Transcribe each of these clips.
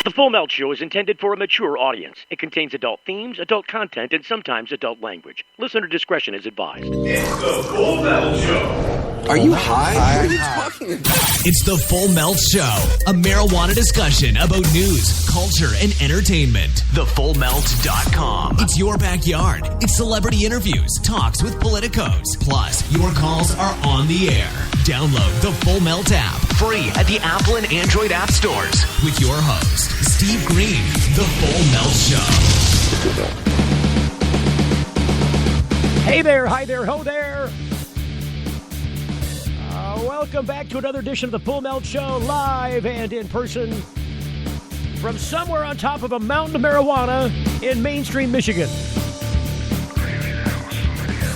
The Full Melt Show is intended for a mature audience. It contains adult themes, adult content, and sometimes adult language. Listener discretion is advised. It's the Full Melt Show. Are you high? What are you talking about? It's the Full Melt Show, a marijuana discussion about news, culture, and entertainment. TheFullMelt.com. It's your backyard. It's celebrity interviews, talks with politicos. Plus, your calls are on the air. Download the Full Melt app, free at the Apple and Android app stores. With your host, Steve Green, the Full Melt Show. Hey there, hi there, ho there. Welcome back to another edition of the Full Melt Show, live and in person from somewhere on top of a mountain of marijuana in mainstream Michigan.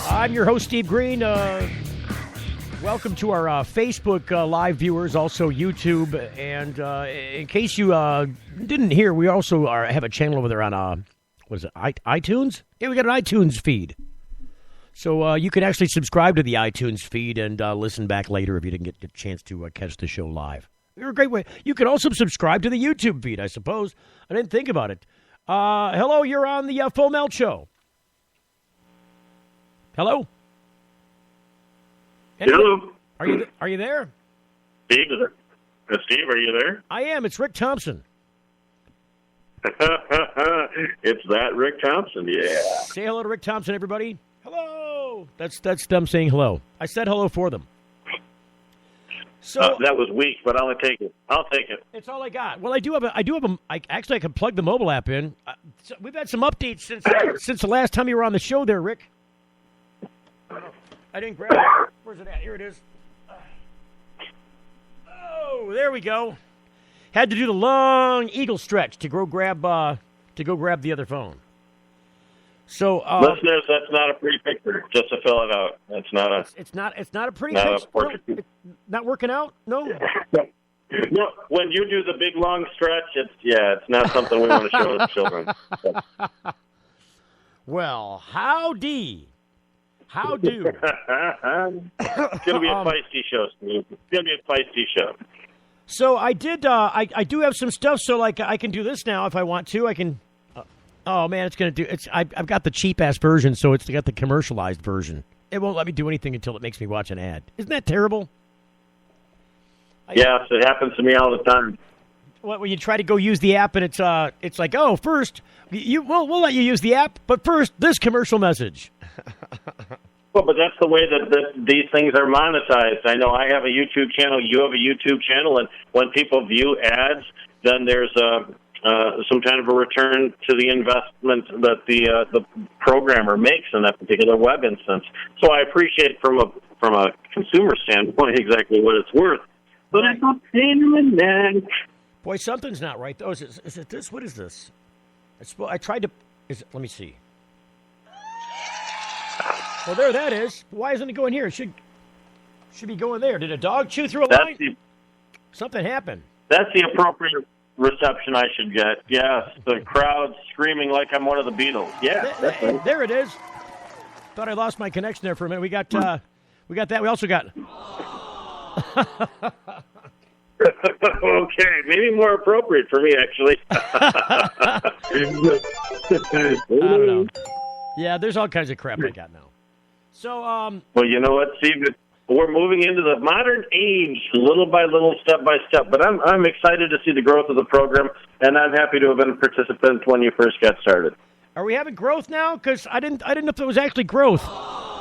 I'm your host, Steve Green. Welcome to our Facebook live viewers, also YouTube. And in case you didn't hear, we also have a channel over there on, iTunes? Yeah, we got an iTunes feed. So you can actually subscribe to the iTunes feed and listen back later if you didn't get the chance to catch the show live. You're a great way. You can also subscribe to the YouTube feed, I suppose. I didn't think about it. Hello, you're on the Full Melt Show. Hello? Hello. Are you there? Steve, Steve, are you there? I am. It's Rick Thompson. It's that Rick Thompson, yeah. Say hello to Rick Thompson, everybody. Hello. That's them saying hello. I said hello for them. So that was weak, but I'll take it. It's all I got. Well, I do have I can plug the mobile app in. So we've had some updates since the last time you were on the show there, Rick. I didn't grab it. Where's it at? Here it is. Oh, there we go. Had to do the long eagle stretch to go grab the other phone. So, listeners, that's not a pretty picture. Just to fill it out, it's not a. It's not a pretty picture. No, not working out. No. No. When you do the big long stretch, it's not something we want to show the children. Well, howdy. How do? It's going to be a feisty show, Steve. It's going to be a feisty show. So I did. I do have some stuff. So like I can do this now if I want to. I can. Oh man, it's gonna do. I've got the cheap ass version, so it's got the commercialized version. It won't let me do anything until it makes me watch an ad. Isn't that terrible? Yes, it happens to me all the time. When you try to go use the app and it's like, oh, first we'll let you use the app, but first this commercial message. Well, but that's the way that these things are monetized. I know I have a YouTube channel, you have a YouTube channel, and when people view ads, then there's some kind of a return to the investment that the programmer makes in that particular web instance. So I appreciate from a consumer standpoint exactly what it's worth, but I'm not paying them in that. Boy, something's not right though. Is it this? What is this? I tried to. Let me see. Well, there that is. Why isn't it going here? It should be going there. Did a dog chew through a line? Something happened. That's the appropriate reception I should get. Yes, the crowd screaming like I'm one of the Beatles. Yeah, that's right. There it is. Thought I lost my connection there for a minute. We got that. We also got. Okay, maybe more appropriate for me actually. I don't know. Yeah, there's all kinds of crap I got now. So, well, you know what, Steve? We're moving into the modern age, little by little, step by step. But I'm excited to see the growth of the program, and I'm happy to have been a participant when you first got started. Are we having growth now? Because I didn't know if it was actually growth.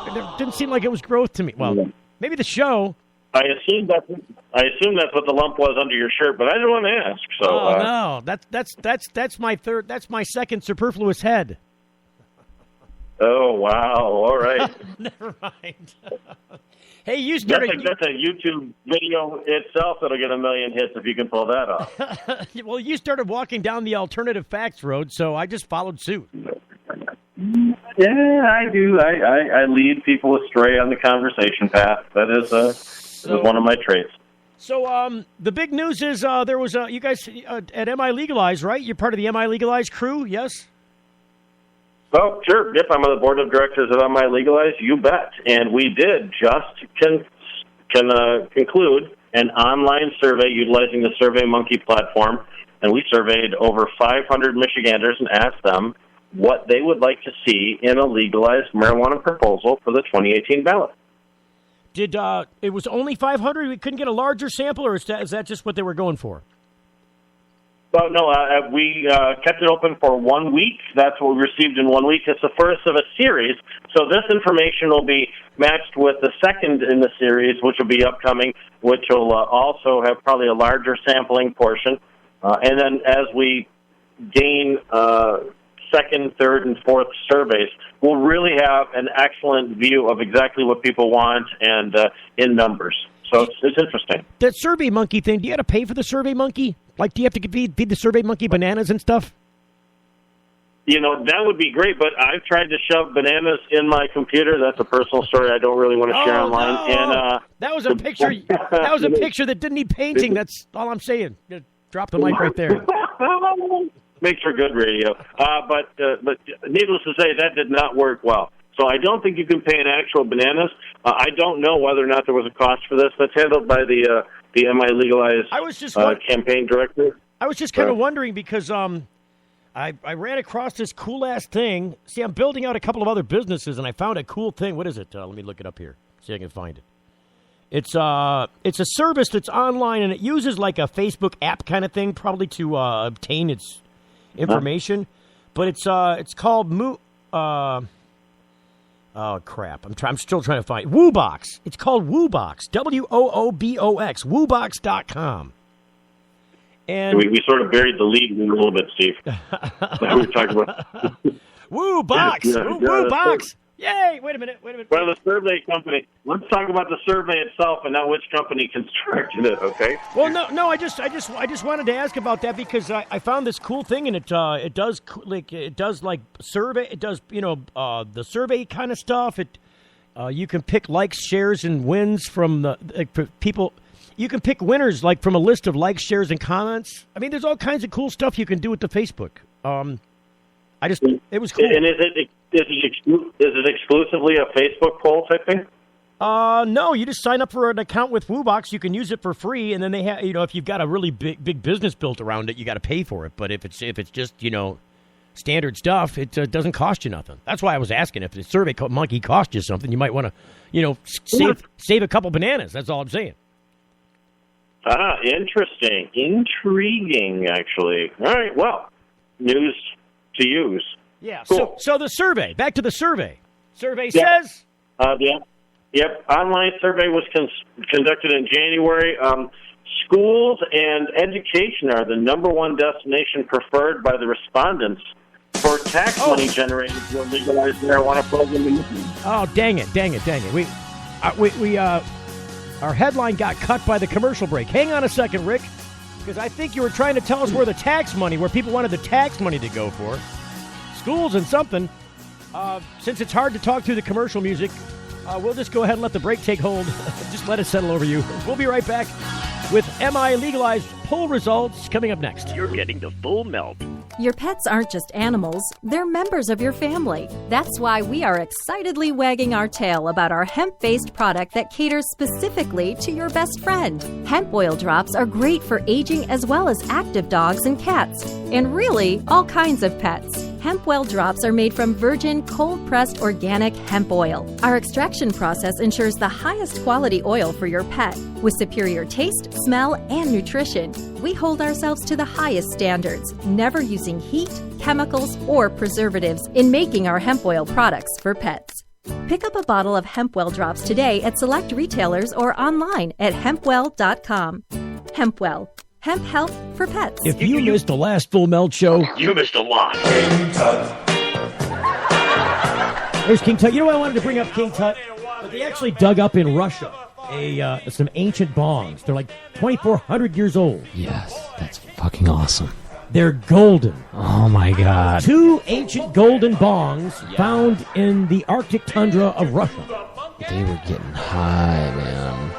It didn't seem like it was growth to me. Well, maybe the show. I assume that's what the lump was under your shirt, but I didn't want to ask. So, no, that's my second superfluous head. Oh wow! All right. Never mind. Hey, you started. That's a YouTube video itself that'll get 1 million hits if you can pull that off. Well, you started walking down the alternative facts road, so I just followed suit. Yeah, I do. I lead people astray on the conversation path. That is one of my traits. So the big news is there was you guys at MiLegalize, right? You're part of the MiLegalize crew, yes? Oh, sure. Yep, I'm on the board of directors of MiLegalize. You bet. And we did just conclude an online survey utilizing the SurveyMonkey platform and we surveyed over 500 Michiganders and asked them what they would like to see in a legalized marijuana proposal for the 2018 ballot. Did it was only 500? We couldn't get a larger sample, or is that just what they were going for? Well, no, we kept it open for 1 week. That's what we received in 1 week. It's the first of a series. So this information will be matched with the second in the series, which will be upcoming, which will also have probably a larger sampling portion. And then as we gain second, third, and fourth surveys, we'll really have an excellent view of exactly what people want and in numbers. So it's interesting. That Survey Monkey thing, do you have to pay for the Survey Monkey? Like, do you have to feed the Survey Monkey bananas and stuff? You know, that would be great, but I've tried to shove bananas in my computer. That's a personal story I don't really want to share online. No. And that was a picture. That was a picture that didn't need painting. That's all I'm saying. Drop the mic right there. Makes for good radio. But needless to say, that did not work well. So I don't think you can pay in actual bananas. I don't know whether or not there was a cost for this. That's handled by the MiLegalize campaign director. I was just kind of wondering because I ran across this cool-ass thing. See, I'm building out a couple of other businesses, and I found a cool thing. What is it? Let me look it up here. See if I can find it. It's a service that's online, and it uses like a Facebook app kind of thing, probably to obtain its information. But it's called oh, crap. I'm still trying to find Woobox. It's called Woobox. WOOBOX. Woobox.com. And we sort of buried the lead in a little bit, Steve. we were talking about Woobox. Woobox. Yay! Wait a minute. Well, the survey company. Let's talk about the survey itself and not which company constructed it. Okay. Well, no. I just wanted to ask about that because I found this cool thing, and it does survey. It does the survey kind of stuff. You can pick likes, shares, and wins from people. You can pick winners like from a list of likes, shares, and comments. I mean, there's all kinds of cool stuff you can do with the Facebook. It was cool. And is it exclusively a Facebook poll type thing? No, you just sign up for an account with Woobox. You can use it for free, and then they have, if you've got a really big business built around it, you got to pay for it. But if it's just standard stuff, it doesn't cost you nothing. That's why I was asking if the Survey Monkey cost you something, you might want to, save a couple bananas. That's all I'm saying. Interesting, intriguing, actually. All right, well, news to use. Yeah. Cool. So the survey. Back to the survey. Survey says. Yep. Online survey was conducted in January. Schools and education are the number one destination preferred by the respondents for tax money generated through a legalized marijuana program. Oh, dang it. We our headline got cut by the commercial break. Hang on a second, Rick, because I think you were trying to tell us where people wanted the tax money to go for. Schools and something. Since it's hard to talk through the commercial music, we'll just go ahead and let the break take hold. Just let it settle over you. We'll be right back with MiLegalize poll results coming up next. You're getting the full melt. Your pets aren't just animals, they're members of your family. That's why we are excitedly wagging our tail about our hemp-based product that caters specifically to your best friend. Hemp oil drops are great for aging as well as active dogs and cats, and really all kinds of pets. Hemp oil drops are made from virgin, cold-pressed organic hemp oil. Our extraction process ensures the highest quality oil for your pet, with superior taste, smell, and nutrition. We hold ourselves to the highest standards, never using heat, chemicals, or preservatives in making our hemp oil products for pets. Pick up a bottle of hemp oil drops today at select retailers or online at hempwell.com. Hempwell. Hemp health for pets. If you missed the last Full Melt show, you missed a lot. There's King Tut. You know what I wanted to bring up, King Tut? But they actually dug up in Russia some ancient bongs. They're like 2,400 years old. Yes, that's fucking awesome. They're golden. Oh, my God. 2 ancient golden bongs found in the Arctic tundra of Russia. They were getting high, man.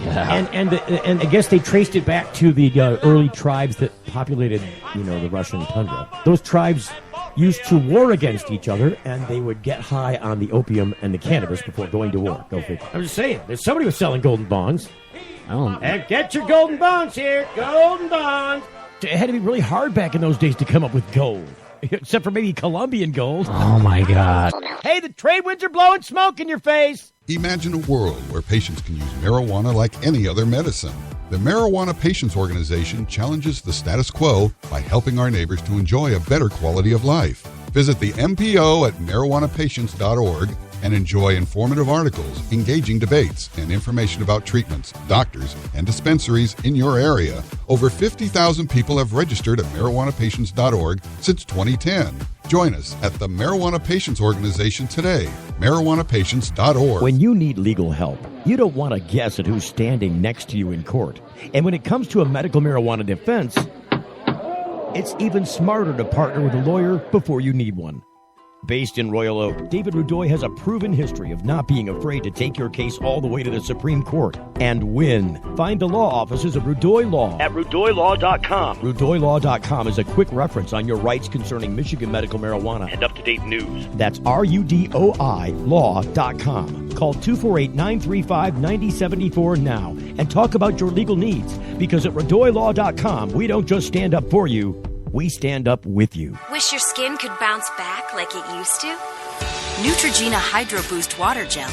Yeah. And I guess they traced it back to the early tribes that populated, the Russian tundra. Those tribes used to war against each other, and they would get high on the opium and the cannabis before going to war. Go figure. I'm just saying, there's somebody was selling golden bongs. And get your golden bongs here, golden bongs. It had to be really hard back in those days to come up with gold, except for maybe Colombian gold. Oh, my God. Hey, the trade winds are blowing smoke in your face. Imagine a world where patients can use marijuana like any other medicine. The Marijuana Patients Organization challenges the status quo by helping our neighbors to enjoy a better quality of life. Visit the MPO at marijuanapatients.org and enjoy informative articles, engaging debates, and information about treatments, doctors, and dispensaries in your area. Over 50,000 people have registered at marijuanapatients.org since 2010. Join us at the Marijuana Patients Organization today, marijuanapatients.org. When you need legal help, you don't want to guess at who's standing next to you in court. And when it comes to a medical marijuana defense, it's even smarter to partner with a lawyer before you need one. Based in Royal Oak, David Rudoy has a proven history of not being afraid to take your case all the way to the Supreme Court and win. Find the law offices of Rudoy Law at RudoyLaw.com. RudoyLaw.com is a quick reference on your rights concerning Michigan medical marijuana and up-to-date news. That's RUDOI Law.com. Call 248-935-9074 now and talk about your legal needs, because at RudoyLaw.com, we don't just stand up for you, we stand up with you. Wish your skin could bounce back like it used to? Neutrogena Hydro Boost Water Gel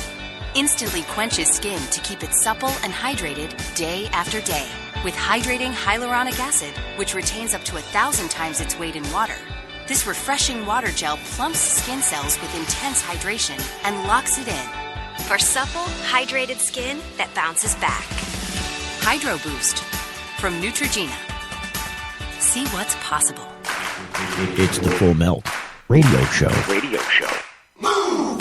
instantly quenches skin to keep it supple and hydrated day after day. With hydrating hyaluronic acid, which retains up to 1,000 times its weight in water. This refreshing water gel plumps skin cells with intense hydration and locks it in. For supple, hydrated skin that bounces back. Hydro Boost from Neutrogena. See what's possible. It's the Full Melt Radio Show. Radio show. Move!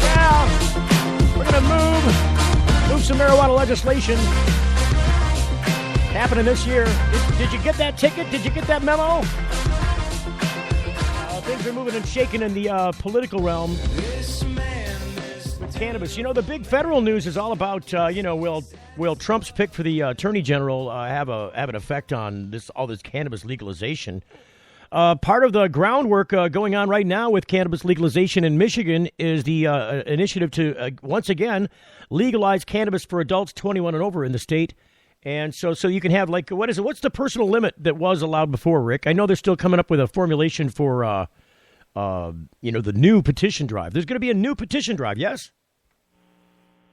Yeah, we're going to move some marijuana legislation happening this year. Did you get that ticket? Did you get that memo? Things are moving and shaking in the political realm. With cannabis. You know, the big federal news is all about, will Trump's pick for the attorney general have an effect on all this cannabis legalization? Part of the groundwork going on right now with cannabis legalization in Michigan is the initiative to, once again, legalize cannabis for adults 21 and over in the state. And so you can have, like, what's the personal limit that was allowed before, Rick? I know they're still coming up with a formulation for the new petition drive. There's going to be a new petition drive, yes?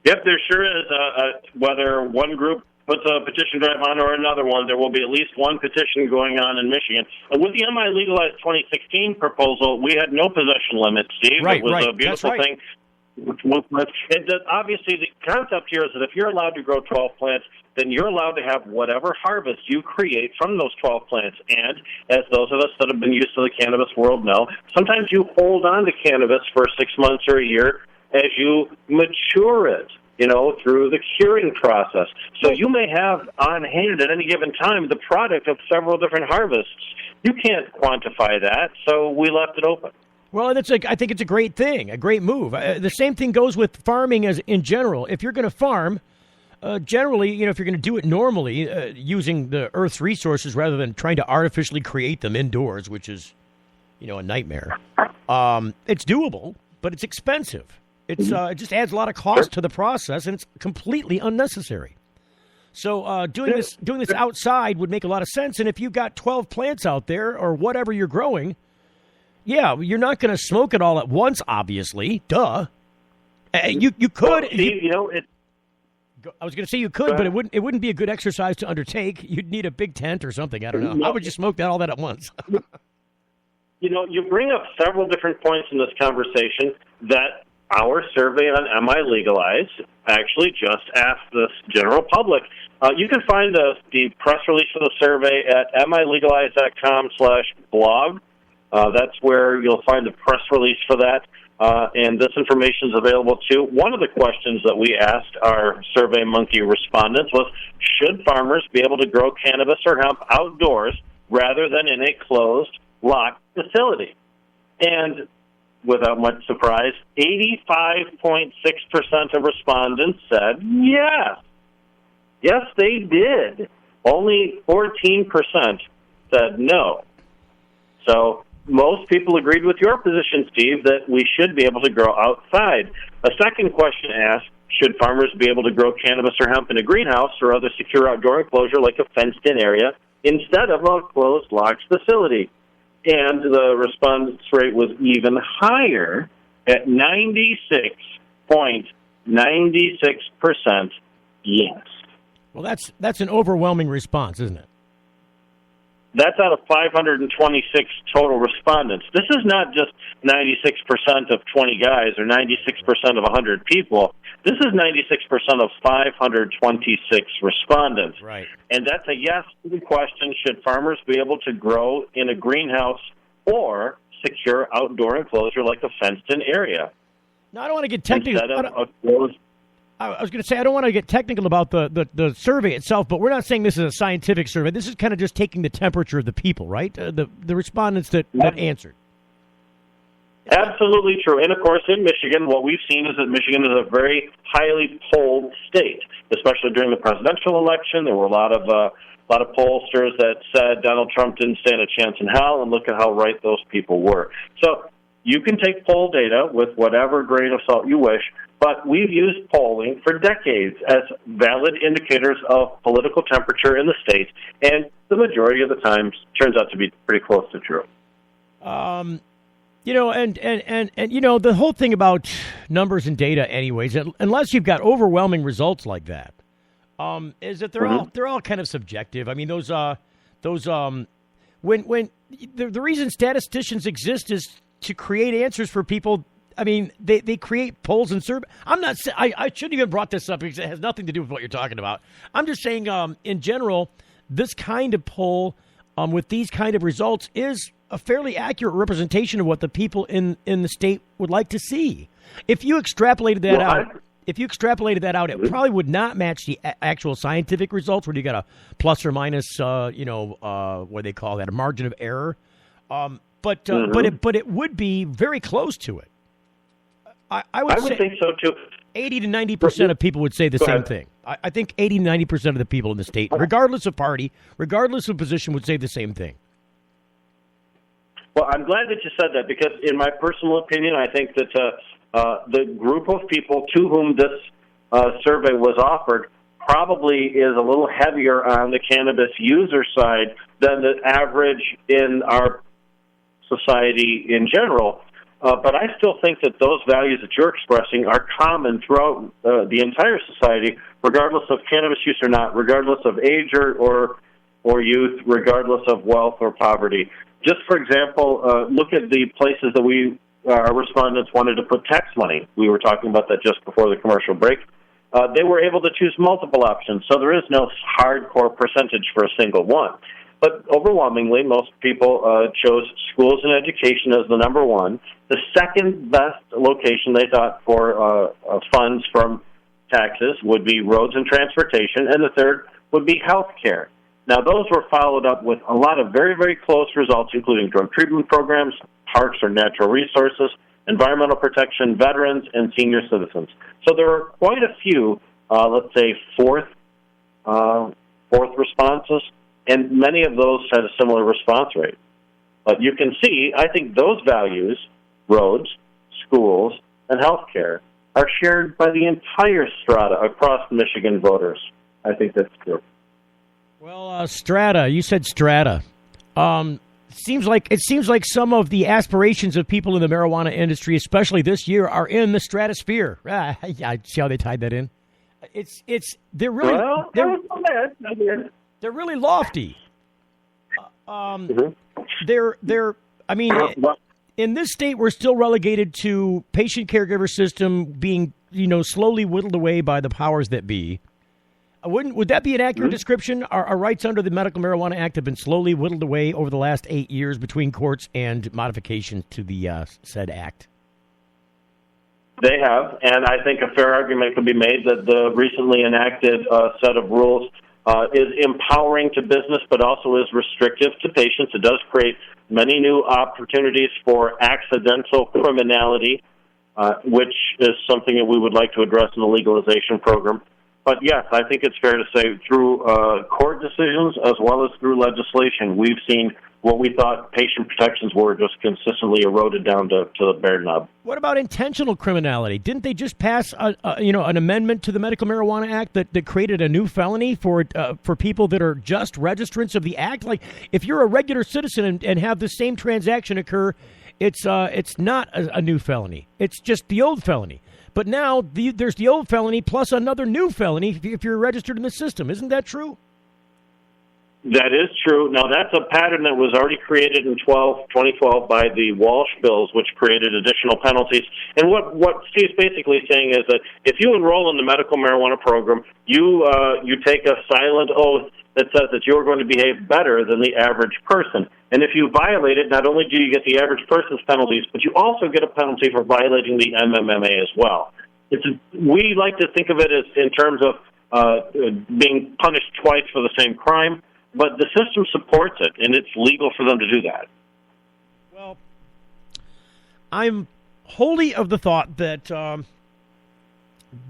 Yep, there sure is. Whether one group puts a petition drive on or another one, there will be at least one petition going on in Michigan. With the MiLegalize 2016 proposal, we had no possession limit, Steve. Right, it was right. a beautiful That's right. thing. Obviously, the concept here is that if you're allowed to grow 12 plants, then you're allowed to have whatever harvest you create from those 12 plants. And as those of us that have been used to the cannabis world know, sometimes you hold on to cannabis for 6 months or a year as you mature it, through the curing process. So you may have on hand at any given time the product of several different harvests. You can't quantify that, so we left it open. Well, I think it's a great thing, a great move. The same thing goes with farming as in general. If you're going to farm, generally, if you're going to do it normally, using the Earth's resources rather than trying to artificially create them indoors, which is, a nightmare, it's doable, but it's expensive. It just adds a lot of cost to the process, and it's completely unnecessary. So doing this outside would make a lot of sense. And if you've got 12 plants out there or whatever you're growing, yeah, you're not going to smoke it all at once, obviously. Duh. You could. Well, I was going to say you could, but it wouldn't be a good exercise to undertake. You'd need a big tent or something. I don't know. How would you smoke all that at once? You bring up several different points in this conversation that our survey on MiLegalize actually just asked this general public. You can find the press release of the survey at milegalize.com/blog. That's where you'll find the press release for that. And this information is available too. One of the questions that we asked our Survey Monkey respondents was, should farmers be able to grow cannabis or hemp outdoors rather than in a closed, locked facility? And without much surprise, 85.6% of respondents said yes. Yes, they did. Only 14% said no. So most people agreed with your position, Steve, that we should be able to grow outside. A second question asked, should farmers be able to grow cannabis or hemp in a greenhouse or other secure outdoor enclosure like a fenced-in area instead of a closed, locked facility? And the response rate was even higher at 96.96% yes. Well, that's an overwhelming response, isn't it? That's out of 526 total respondents. This is not just 96% of 20 guys or 96% of 100 people. This is 96% of 526 respondents. Right. And that's a yes to the question, should farmers be able to grow in a greenhouse or secure outdoor enclosure like a fenced-in area? No, I don't want to get technical. Instead of a closed. I was going to say, I don't want to get technical about the survey itself, but we're not saying this is a scientific survey. This is kind of just taking the temperature of the people, right? The respondents that answered. Absolutely true. And, of course, in Michigan, what we've seen is that Michigan is a very highly polled state, especially during the presidential election. There were a lot of pollsters that said Donald Trump didn't stand a chance in hell, and look at how right those people were. So you can take poll data with whatever grain of salt you wish, but we've used polling for decades as valid indicators of political temperature in the state, and the majority of the times turns out to be pretty close to true. And the whole thing about numbers and data, anyways, unless you've got overwhelming results like that, is that they're all kind of subjective. I mean, when the reason statisticians exist is to create answers for people. I mean, they create polls and surveys. I shouldn't even brought this up because it has nothing to do with what you're talking about. I'm just saying, in general, this kind of poll with these kind of results is a fairly accurate representation of what the people in the state would like to see. If you extrapolated that out, it probably would not match the actual scientific results, where you got a plus or minus, what they call that, a margin of error. But it would be very close to it. I would say think so too. 80 to 90% of people would say the same thing. I think 80 to 90% of the people in the state, regardless of party, regardless of position, would say the same thing. Well, I'm glad that you said that, because in my personal opinion, I think that the group of people to whom this survey was offered probably is a little heavier on the cannabis user side than the average in our society in general. But I still think that those values that you're expressing are common throughout the entire society, regardless of cannabis use or not, regardless of age or youth, regardless of wealth or poverty. Just for example, look at the places that our respondents wanted to put tax money. We were talking about that just before the commercial break. They were able to choose multiple options, so there is no hardcore percentage for a single one. But overwhelmingly, most people chose schools and education as the number one. The second best location they thought for funds from taxes would be roads and transportation, and the third would be health care. Now, those were followed up with a lot of very, very close results, including drug treatment programs, parks or natural resources, environmental protection, veterans, and senior citizens. So there are quite a few, let's say, fourth responses, and many of those had a similar response rate. But you can see, I think those values, roads, schools, and health care, are shared by the entire strata across Michigan voters. I think that's true. Well, strata, you said strata. It seems like some of the aspirations of people in the marijuana industry, especially this year, are in the stratosphere. I see how they tied that in. They're really lofty. In this state, we're still relegated to patient caregiver system being, slowly whittled away by the powers that be. Would that be an accurate description? Our rights under the Medical Marijuana Act have been slowly whittled away over the last 8 years between courts and modifications to the said act. They have, and I think a fair argument could be made that the recently enacted set of rules is empowering to business, but also is restrictive to patients. It does create many new opportunities for accidental criminality, which is something that we would like to address in the legalization program. But yes, I think it's fair to say through court decisions as well as through legislation, we've seen what we thought patient protections were just consistently eroded down to the bare nub. What about intentional criminality? Didn't they just pass an amendment to the Medical Marijuana Act that created a new felony for people that are just registrants of the act? Like, if you're a regular citizen and have the same transaction occur, it's not a new felony. It's just the old felony. But now there's the old felony plus another new felony if you're registered in the system. Isn't that true? That is true. Now, that's a pattern that was already created in 2012 by the Walsh bills, which created additional penalties. And what Steve's basically saying is that if you enroll in the medical marijuana program, you take a silent oath that says that you're going to behave better than the average person. And if you violate it, not only do you get the average person's penalties, but you also get a penalty for violating the MMMA as well. We like to think of it as in terms of being punished twice for the same crime. But the system supports it, and it's legal for them to do that. Well, I'm wholly of the thought that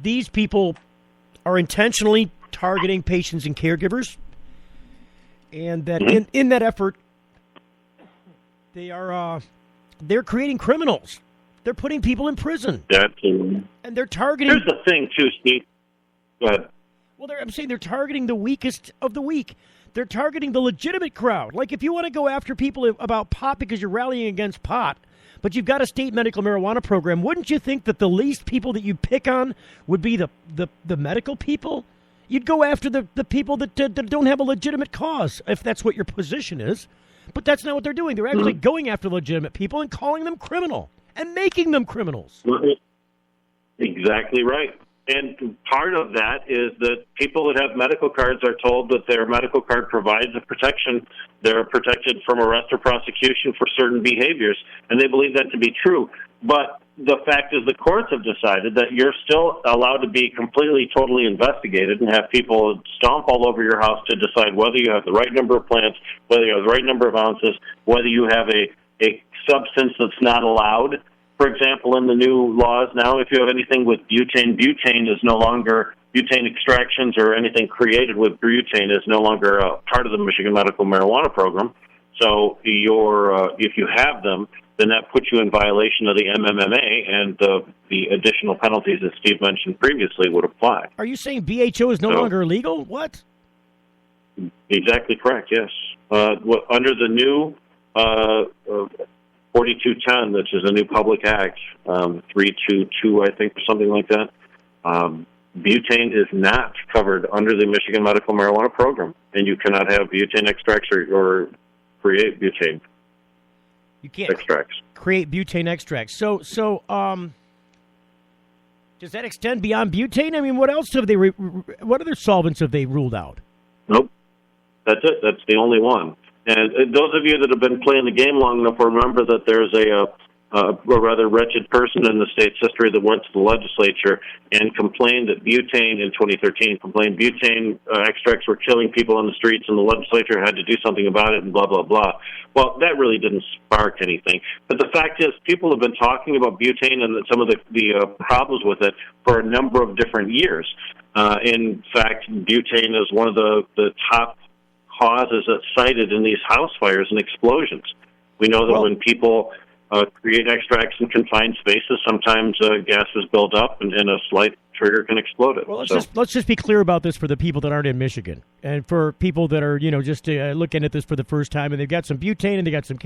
these people are intentionally targeting patients and caregivers, and that in that effort, they're creating criminals. They're putting people in prison. Absolutely. And they're targeting... Here's the thing, too, Steve. Go ahead. Well, I'm saying they're targeting the weakest of the weak. They're targeting the legitimate crowd. Like, if you want to go after people about pot because you're rallying against pot, but you've got a state medical marijuana program, wouldn't you think that the least people that you pick on would be the medical people? You'd go after the people that don't have a legitimate cause, if that's what your position is. But that's not what they're doing. They're actually going after legitimate people and calling them criminal and making them criminals. Exactly right. And part of that is that people that have medical cards are told that their medical card provides a protection. They're protected from arrest or prosecution for certain behaviors, and they believe that to be true. But the fact is the courts have decided that you're still allowed to be completely, totally investigated and have people stomp all over your house to decide whether you have the right number of plants, whether you have the right number of ounces, whether you have a substance that's not allowed. For example, in the new laws now, if you have anything with butane, butane is no longer, butane extractions or anything created with butane is no longer part of the Michigan Medical Marijuana Program. So if you have them, then that puts you in violation of the MMMA, and the additional penalties that Steve mentioned previously would apply. Are you saying BHO is no longer illegal? What? Exactly correct, yes. Under the new 4210, which is a new public act, 322, I think, or something like that, butane is not covered under the Michigan Medical Marijuana Program, and you cannot have butane extracts or create butane. You can't create butane extracts. So, does that extend beyond butane? I mean, what else have they? What other solvents have they ruled out? Nope, that's it. That's the only one. And those of you that have been playing the game long enough will remember that there's a rather wretched person in the state's history that went to the legislature and complained that butane in 2013 butane extracts were killing people on the streets, and the legislature had to do something about it, and blah, blah, blah. Well, that really didn't spark anything. But the fact is, people have been talking about butane and some of the problems with it for a number of different years. In fact, butane is one of the top causes that's cited in these house fires and explosions. We know that when people create extracts in confined spaces, sometimes gases build up and a slight trigger can explode it. Well, let's just be clear about this for the people that aren't in Michigan, and for people that are just looking at this for the first time, and they've got some butane and they got some.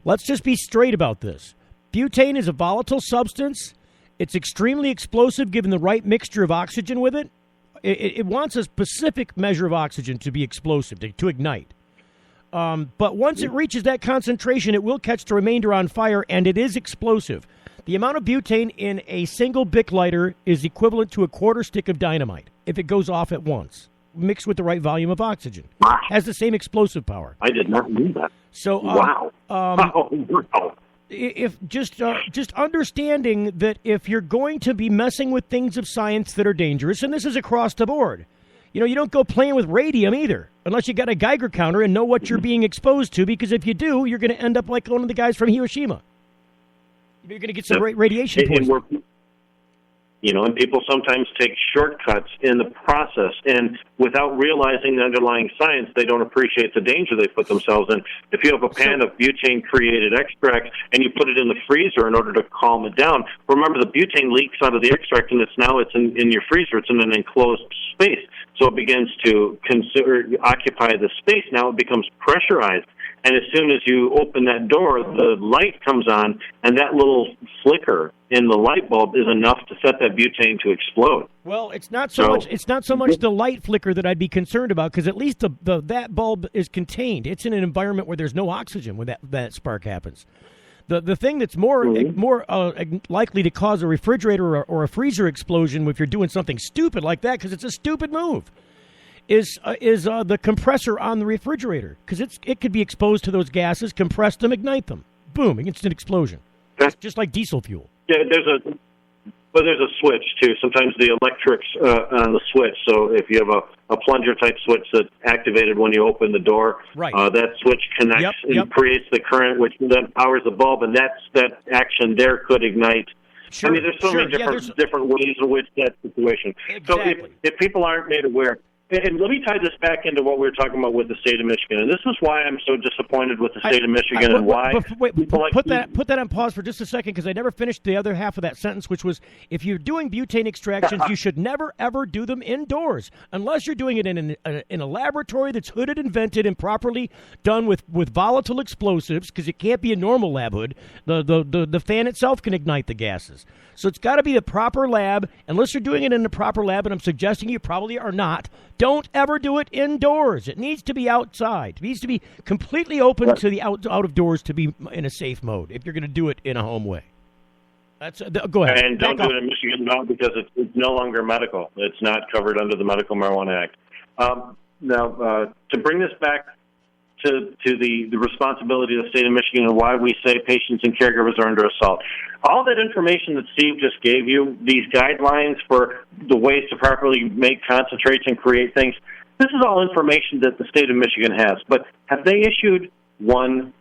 Let's just be straight about this. Butane is a volatile substance. It's extremely explosive, given the right mixture of oxygen with it. It wants a specific measure of oxygen to be explosive, to ignite. But once it reaches that concentration, it will catch the remainder on fire, and it is explosive. The amount of butane in a single Bic lighter is equivalent to a quarter stick of dynamite if it goes off at once, mixed with the right volume of oxygen. Wow. Has the same explosive power. I did not know that. So, wow. If just understanding that if you're going to be messing with things of science that are dangerous, and this is across the board, you don't go playing with radium either, unless you got a Geiger counter and know what you're being exposed to, because if you do, you're going to end up like one of the guys from Hiroshima. You're going to get some radiation poisoning. And people sometimes take shortcuts in the process, and without realizing the underlying science, they don't appreciate the danger they put themselves in. If you have a pan of butane-created extract and you put it in the freezer in order to calm it down, remember the butane leaks out of the extract, and it's in your freezer. It's in an enclosed space, so it begins to occupy the space. Now it becomes pressurized. And as soon as you open that door, the light comes on, and that little flicker in the light bulb is enough to set that butane to explode. Well, it's not so much the light flicker that I'd be concerned about, because at least that bulb is contained. It's in an environment where there's no oxygen when that spark happens. The thing that's more likely to cause a refrigerator or a freezer explosion if you're doing something stupid like that, because it's a stupid move, is the compressor on the refrigerator, because it could be exposed to those gases, compress them, ignite them, boom, instant explosion. It's just like diesel fuel. Yeah, there's a switch too. Sometimes the electrics on the switch. So if you have a plunger type switch that's activated when you open the door, right. That switch connects and creates the current, which then powers the bulb, and that action there could ignite. Sure, I mean, there's so many different ways in which that situation. Exactly. So if people aren't made aware. And let me tie this back into what we were talking about with the state of Michigan. And this is why I'm so disappointed with the state of Michigan and why... Put that on pause for just a second, because I never finished the other half of that sentence, which was, if you're doing butane extractions, you should never, ever do them indoors, unless you're doing it in a laboratory that's hooded and vented and properly done with volatile explosives, because it can't be a normal lab hood. The fan itself can ignite the gases. So it's got to be the proper lab, unless you're doing it in the proper lab, and I'm suggesting you probably are not. Don't ever do it indoors. It needs to be outside. It needs to be completely open to the out of doors to be in a safe mode if you're going to do it in a home way. Go ahead. And don't do it in Michigan, no, because it's no longer medical. It's not covered under the Medical Marijuana Act. Now, to bring this back to the responsibility of the state of Michigan and why we say patients and caregivers are under assault. All that information that Steve just gave you, these guidelines for the ways to properly make concentrates and create things, this is all information that the state of Michigan has. But have they issued one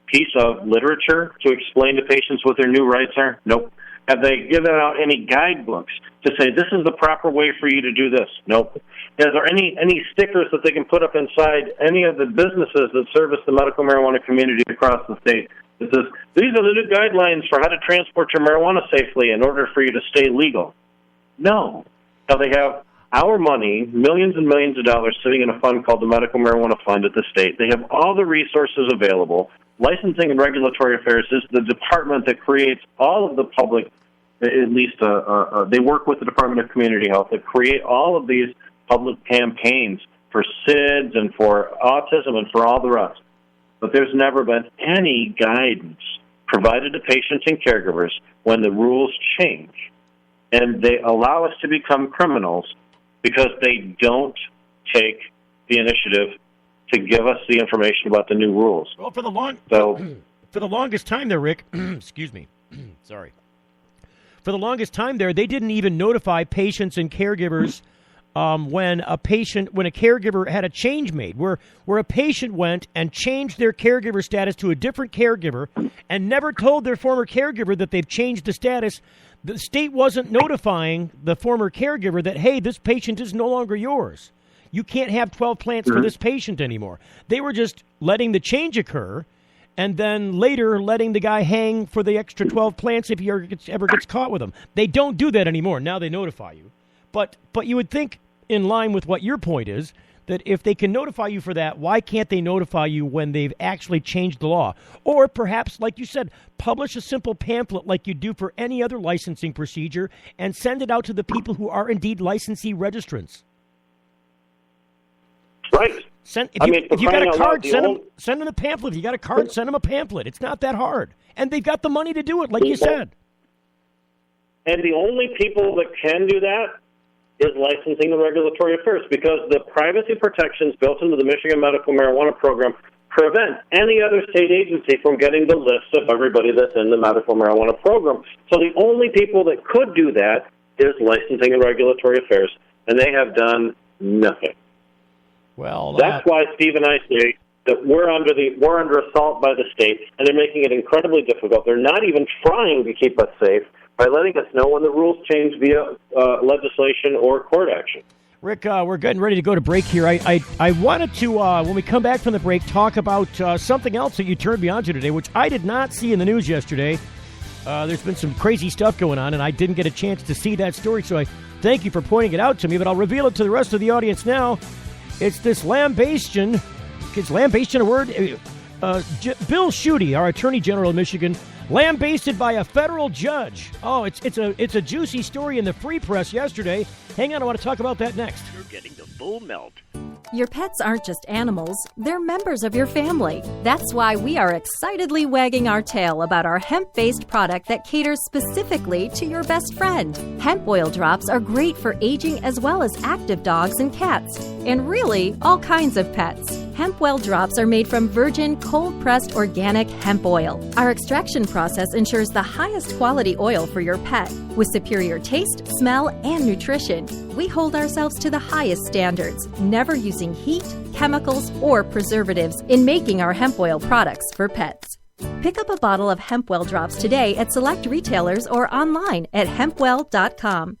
piece of literature to explain to patients what their new rights are? Nope. Have they given out any guidebooks to say this is the proper way for you to do this? Nope. Is there any stickers that they can put up inside any of the businesses that service the medical marijuana community across the state that says, these are the new guidelines for how to transport your marijuana safely in order for you to stay legal? No. Now they have our money, millions and millions of dollars, sitting in a fund called the Medical Marijuana Fund at the state. They have all the resources available. Licensing and Regulatory Affairs is the department that creates all of the public, at least they work with the Department of Community Health, that create all of these public campaigns for SIDS and for autism and for all the rest. But there's never been any guidance provided to patients and caregivers when the rules change. And they allow us to become criminals because they don't take the initiative to give us the information about the new rules. Well, for the longest time there, Rick, excuse me, sorry. For the longest time there, they didn't even notify patients and caregivers when a caregiver had a change made, where a patient went and changed their caregiver status to a different caregiver and never told their former caregiver that they've changed the status. The state wasn't notifying the former caregiver that, hey, this patient is no longer yours. You can't have 12 plants for this patient anymore. They were just letting the change occur and then later letting the guy hang for the extra 12 plants if he ever gets caught with them. They don't do that anymore. Now they notify you. But you would think, in line with what your point is, that if they can notify you for that, why can't they notify you when they've actually changed the law? Or perhaps, like you said, publish a simple pamphlet like you do for any other licensing procedure and send it out to the people who are indeed licensee registrants. Right. If you got a card, send them a pamphlet. If you got a card, send them a pamphlet. It's not that hard. And they've got the money to do it, like you said. And the only people that can do that is licensing and regulatory affairs, because the privacy protections built into the Michigan Medical Marijuana Program prevent any other state agency from getting the list of everybody that's in the Medical Marijuana Program. So the only people that could do that is licensing and regulatory affairs, and they have done nothing. Well, that's why Steve and I say that we're under assault by the state, and they're making it incredibly difficult. They're not even trying to keep us safe by letting us know when the rules change via legislation or court action. Rick, we're getting ready to go to break here. I wanted to, when we come back from the break, talk about something else that you turned me on to today, which I did not see in the news yesterday. There's been some crazy stuff going on, and I didn't get a chance to see that story, so I thank you for pointing it out to me, but I'll reveal it to the rest of the audience now. It's this lambastion. Is lambastion a word? Bill Shootie, our Attorney General of Michigan, lambasted by a federal judge. Oh, it's a juicy story in the Free Press yesterday. Hang on, I want to talk about that next. You're getting the full melt. Your pets aren't just animals, they're members of your family. That's why we are excitedly wagging our tail about our hemp-based product that caters specifically to your best friend. Hemp oil drops are great for aging as well as active dogs and cats, and really, all kinds of pets. Hemp well drops are made from virgin, cold-pressed organic hemp oil. Our extraction process ensures the highest quality oil for your pet. With superior taste, smell, and nutrition, we hold ourselves to the highest standards, never using heat, chemicals, or preservatives in making our hemp oil products for pets. Pick up a bottle of Hemp Well drops today at select retailers or online at hempwell.com.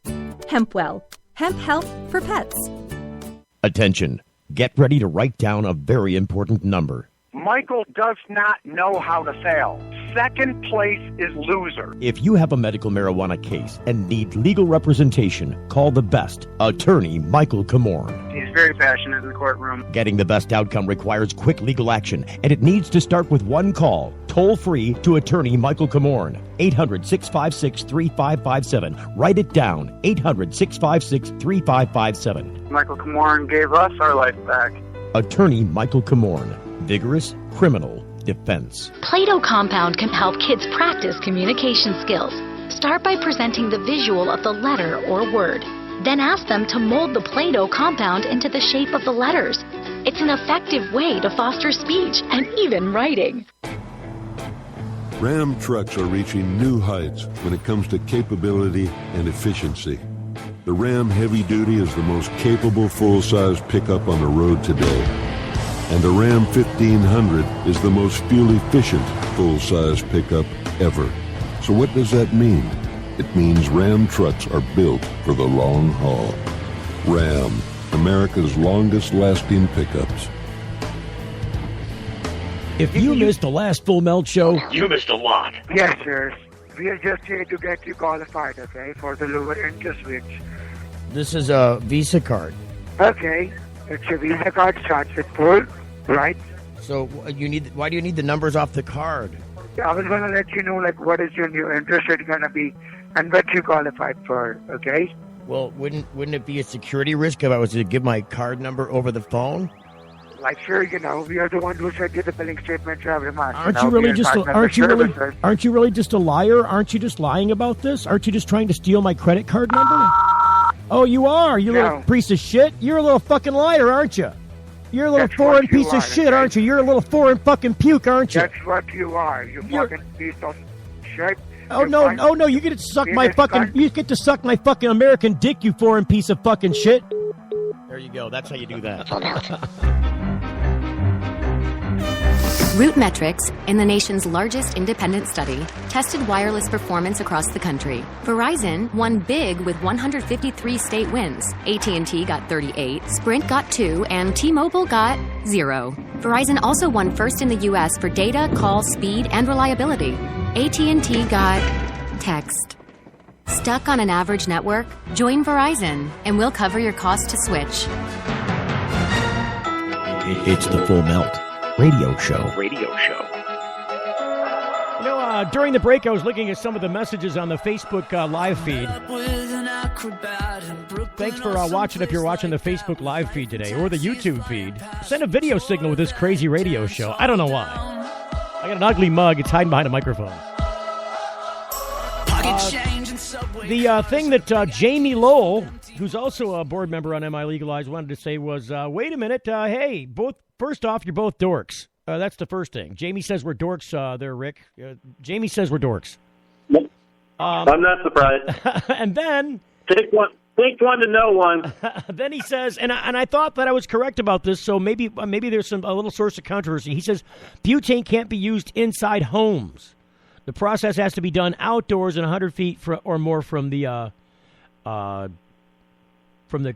Hempwell, hemp health for pets. Attention. Get ready to write down a very important number. Michael does not know how to fail. Second place is loser. If you have a medical marijuana case and need legal representation, call the best, Attorney Michael Kimura. He's very passionate in the courtroom. Getting the best outcome requires quick legal action, and it needs to start with one call, toll-free to Attorney Michael Kimura. 800-656-3557. Write it down, 800-656-3557. Michael Kimura gave us our life back. Attorney Michael Kimura. Vigorous criminal defense. Play-Doh compound can help kids practice communication skills. Start by presenting the visual of the letter or word. Then ask them to mold the Play-Doh compound into the shape of the letters. It's an effective way to foster speech and even writing. Ram trucks are reaching new heights when it comes to capability and efficiency. The Ram Heavy Duty is the most capable full-size pickup on the road today. And the Ram 1500 is the most fuel-efficient full-size pickup ever. So what does that mean? It means Ram trucks are built for the long haul. Ram, America's longest-lasting pickups. If you missed the last Full Melt show, you missed a lot. Yes, sir. We are just here to get you qualified, okay, for the lower interest rates. This is a Visa card. Okay. It's a Visa card, starts with full, right? So why do you need the numbers off the card? I was going to let you know, like, what is your new interest rate going to be and what you qualified for, okay? Well, wouldn't it be a security risk if I was to give my card number over the phone? Like, sure, we are the ones who send you the billing statements every month. Aren't you really just a liar? Aren't you just lying about this? Aren't you just trying to steal my credit card number? Oh, you are, you little piece of shit. You're a little fucking liar, aren't you? You're a little foreign piece of shit, aren't you? You're a little foreign fucking puke, aren't you? That's what you are. You fucking piece of shit. Oh no, you get to suck my fucking American dick, you foreign piece of fucking shit. There you go. That's how you do that. RootMetrics, in the nation's largest independent study, tested wireless performance across the country. Verizon won big with 153 state wins. AT&T got 38, Sprint got 2, and T-Mobile got 0. Verizon also won first in the U.S. for data, call, speed, and reliability. AT&T got text. Stuck on an average network? Join Verizon, and we'll cover your cost to switch. It's the Full Melt Radio Show. You know, during the break, I was looking at some of the messages on the Facebook live feed. Thanks for watching if you're watching the Facebook live feed today, or the YouTube feed. Send a video signal with this crazy radio show. I don't know why. I got an ugly mug. It's hiding behind a microphone. The thing that Jamie Lowell, who's also a board member on MiLegalize, wanted to say was, wait a minute, hey, first off, you're both dorks. That's the first thing. Jamie says we're dorks there, Rick. Jamie says we're dorks. I'm not surprised. And then... Take one to know one. Then he says, and I thought that I was correct about this, so maybe there's a little source of controversy. He says, butane can't be used inside homes. The process has to be done outdoors and 100 feet or more from the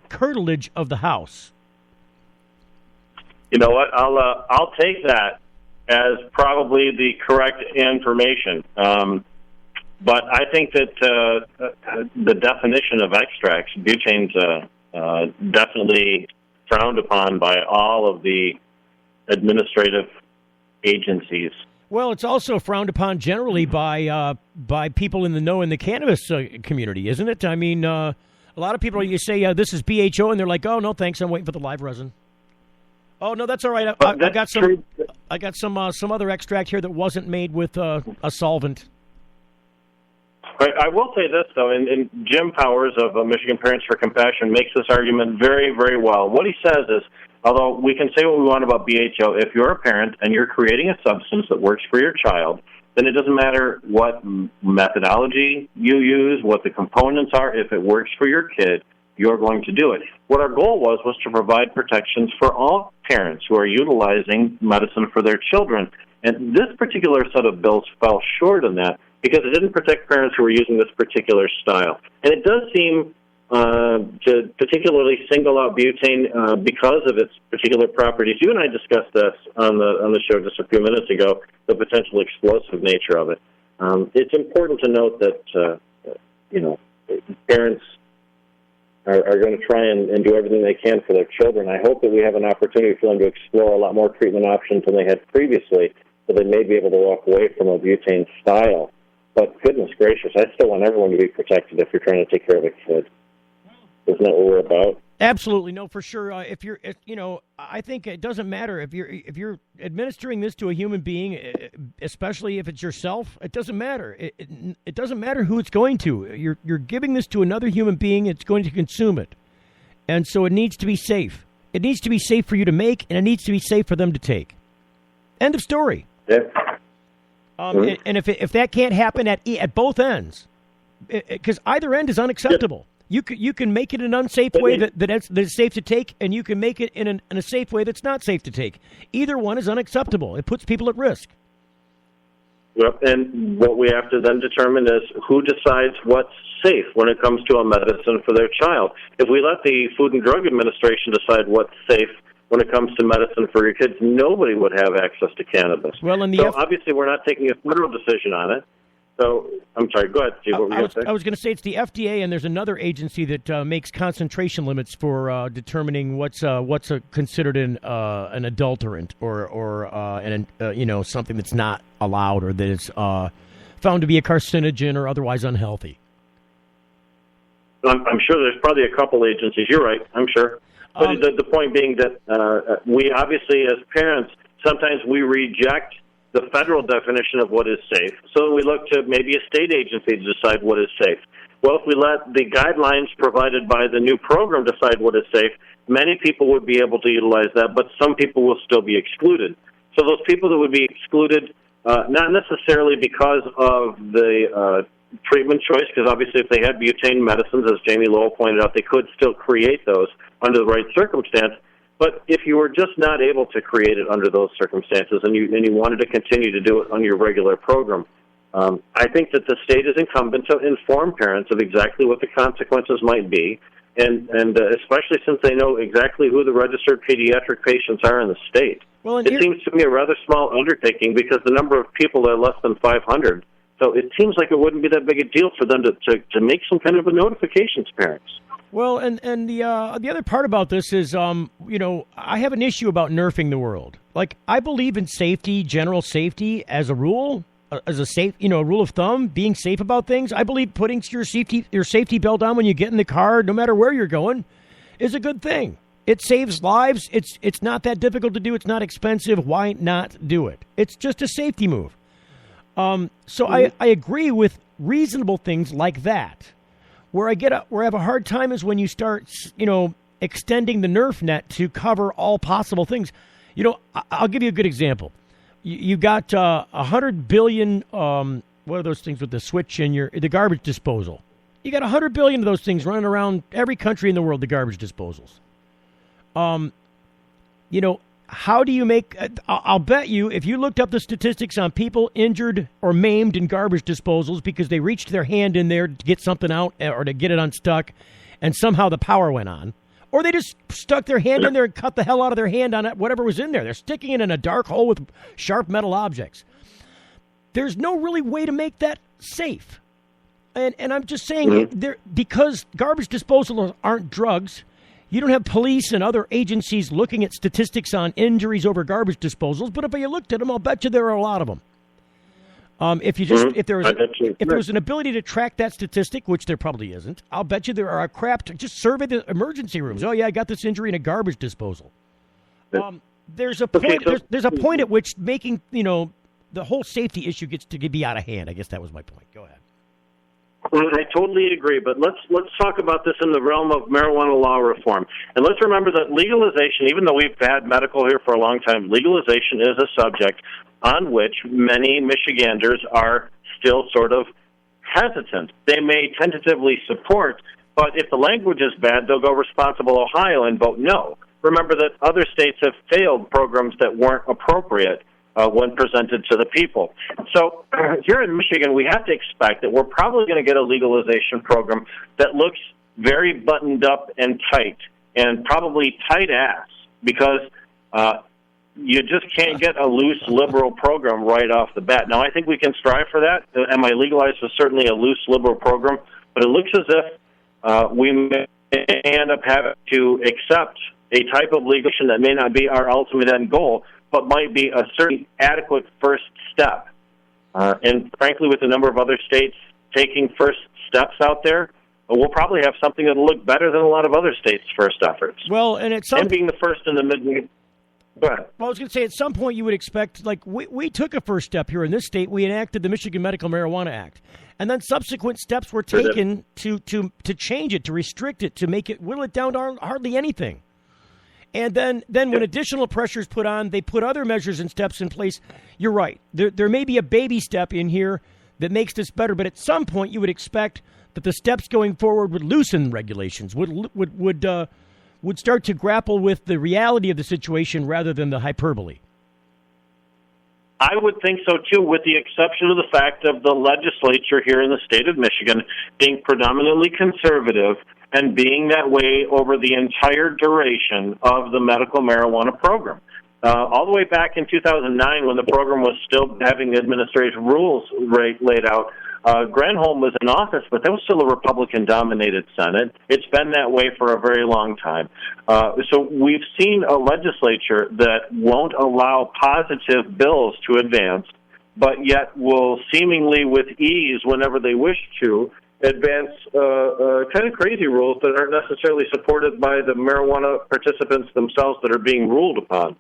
curtilage of the house. You know what? I'll take that as probably the correct information. But I think that the definition of extracts, butane's definitely frowned upon by all of the administrative agencies. Well, it's also frowned upon generally by people in the know in the cannabis community, isn't it? I mean, a lot of people, you say, this is BHO, and they're like, oh, no, thanks, I'm waiting for the live resin. Oh, no, that's all right. I got some other extract here that wasn't made with a solvent. I will say this, though, and Jim Powers of Michigan Parents for Compassion makes this argument very, very well. What he says is, although we can say what we want about BHO, if you're a parent and you're creating a substance that works for your child, then it doesn't matter what methodology you use, what the components are. If it works for your kid, you're going to do it. What our goal was to provide protections for all parents who are utilizing medicine for their children. And this particular set of bills fell short on that because it didn't protect parents who were using this particular style. And it does seem to particularly single out butane because of its particular properties. You and I discussed this on the show just a few minutes ago, the potential explosive nature of it. It's important to note that, parents are going to try and do everything they can for their children. I hope that we have an opportunity for them to explore a lot more treatment options than they had previously, so they may be able to walk away from a butane style. But goodness gracious, I still want everyone to be protected if you're trying to take care of a kid. Isn't that what we're about? Absolutely, no, for sure. I think it doesn't matter if you're administering this to a human being, especially if it's yourself. It doesn't matter. It doesn't matter who it's going to. You're giving this to another human being. It's going to consume it, and so it needs to be safe. It needs to be safe for you to make, and it needs to be safe for them to take. End of story. Yeah. And if that can't happen at both ends, because either end is unacceptable. You can make it an unsafe way that's safe to take, and you can make it in a safe way that's not safe to take. Either one is unacceptable. It puts people at risk. Well, and what we have to then determine is who decides what's safe when it comes to a medicine for their child. If we let the Food and Drug Administration decide what's safe when it comes to medicine for your kids, nobody would have access to cannabis. Well, obviously we're not taking a federal decision on it. So, I'm sorry, go ahead, Steve. What were you going to say? I was going to say it's the FDA, and there's another agency that makes concentration limits for determining what's considered an adulterant or something that's not allowed or that is found to be a carcinogen or otherwise unhealthy. I'm sure there's probably a couple agencies. You're right, I'm sure. But the point being that we obviously, as parents, sometimes we reject the federal definition of what is safe. So we look to maybe a state agency to decide what is safe. Well, if we let the guidelines provided by the new program decide what is safe, many people would be able to utilize that, but some people will still be excluded. So those people that would be excluded, not necessarily because of the treatment choice, because obviously if they had butane medicines, as Jamie Lowell pointed out, they could still create those under the right circumstance. But if you were just not able to create it under those circumstances and you wanted to continue to do it on your regular program, I think that the state is incumbent to inform parents of exactly what the consequences might be, and especially since they know exactly who the registered pediatric patients are in the state. Well, it seems to me a rather small undertaking because the number of people are less than 500. So it seems like it wouldn't be that big a deal for them to make some kind of a notification to parents. Well, and the other part about this is, I have an issue about nerfing the world. Like, I believe in safety, general safety as a rule, as a rule of thumb, being safe about things. I believe putting your safety belt on when you get in the car, no matter where you're going, is a good thing. It saves lives. It's not that difficult to do. It's not expensive. Why not do it? It's just a safety move. So I agree with reasonable things like that. Where I have a hard time is when you start, extending the Nerf net to cover all possible things. I'll give you a good example. You got 100 billion. What are those things with the switch and the garbage disposal? You got 100 billion of those things running around every country in the world. The garbage disposals. how do you make? I'll bet you, if you looked up the statistics on people injured or maimed in garbage disposals because they reached their hand in there to get something out or to get it unstuck, and somehow the power went on, or they just stuck their hand in there and cut the hell out of their hand on whatever was in there. They're sticking it in a dark hole with sharp metal objects. There's no really way to make that safe. And I'm just saying, because garbage disposals aren't drugs, you don't have police and other agencies looking at statistics on injuries over garbage disposals. But if you looked at them, I'll bet you there are a lot of them. If there was an ability to track that statistic, which there probably isn't, I'll bet you there are a crap to just survey the emergency rooms. Oh yeah, I got this injury in a garbage disposal. There's a point. There's a point at which making the whole safety issue gets to be out of hand. I guess that was my point. Go ahead. I totally agree, but let's talk about this in the realm of marijuana law reform. And let's remember that legalization, even though we've had medical here for a long time, legalization is a subject on which many Michiganders are still sort of hesitant. They may tentatively support, but if the language is bad, they'll go responsible Ohio and vote no. Remember that other states have failed programs that weren't appropriate when presented to the people. So here in Michigan, we have to expect that we're probably going to get a legalization program that looks very buttoned up and tight, and probably tight-ass, because you just can't get a loose liberal program right off the bat. Now, I think we can strive for that. MiLegalize is certainly a loose liberal program, but it looks as if we may end up having to accept a type of legalization that may not be our ultimate end goal, but might be a certain adequate first step. And frankly, with a number of other states taking first steps out there, we'll probably have something that'll look better than a lot of other states' first efforts. Well, and being the first in the mid. Go ahead. Well, I was going to say, at some point you would expect, like, we took a first step here in this state. We enacted the Michigan Medical Marijuana Act. And then subsequent steps were taken to change it, to restrict it, to make it, whittle it down to hardly anything. And then when additional pressure is put on, they put other measures and steps in place. You're right. There may be a baby step in here that makes this better, but at some point you would expect that the steps going forward would loosen regulations, would start to grapple with the reality of the situation rather than the hyperbole. I would think so, too, with the exception of the fact of the legislature here in the state of Michigan being predominantly conservative and being that way over the entire duration of the medical marijuana program. All the way back in 2009, when the program was still having administrative rules laid out, Granholm was in office, but that was still a Republican-dominated Senate. It's been that way for a very long time. So we've seen a legislature that won't allow positive bills to advance, but yet will seemingly with ease, whenever they wish to, advance kind of crazy rules that aren't necessarily supported by the marijuana participants themselves that are being ruled upon.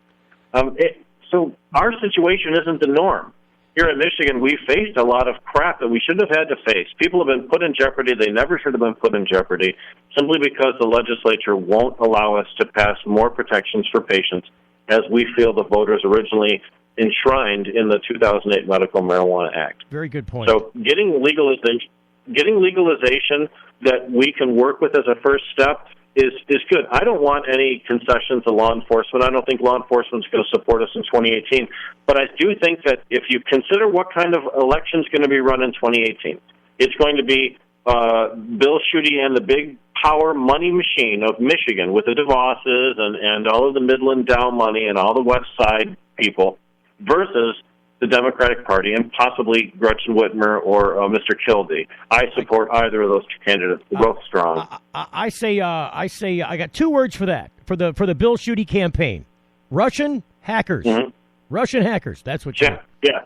So our situation isn't the norm. Here in Michigan, we faced a lot of crap that we shouldn't have had to face. People have been put in jeopardy. They never should have been put in jeopardy simply because the legislature won't allow us to pass more protections for patients as we feel the voters originally enshrined in the 2008 Medical Marijuana Act. Very good point. So getting legalization that we can work with as a first step is good. I don't want any concessions to law enforcement. I don't think law enforcement is going to support us in 2018. But I do think that if you consider what kind of election is going to be run in 2018, it's going to be Bill Shootie and the big power money machine of Michigan with the DeVosses and all of the Midland Dow money and all the West Side people versus the Democratic Party and possibly Gretchen Whitmer or Mr. Kildee. I support either of those two candidates. They're both strong. I say I got two words for that, for the Bill Shootie campaign. Russian hackers. Mm-hmm. Russian hackers. That's what you mean. Yeah.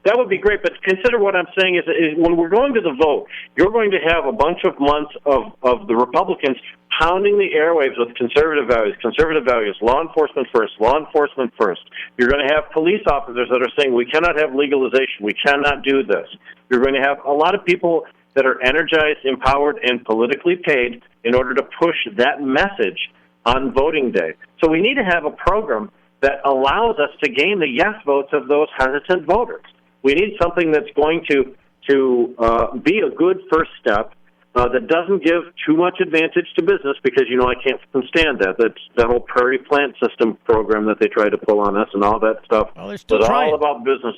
That would be great, but consider what I'm saying is when we're going to the vote, you're going to have a bunch of months of the Republicans pounding the airwaves with conservative values, law enforcement first. You're going to have police officers that are saying we cannot have legalization, we cannot do this. You're going to have a lot of people that are energized, empowered, and politically paid in order to push that message on voting day. So we need to have a program that allows us to gain the yes votes of those hesitant voters. We need something that's going to be a good first step, that doesn't give too much advantage to business, because, I can't stand that. That's the whole prairie plant system program that they try to pull on us and all that stuff. Well, they're still trying. All about business.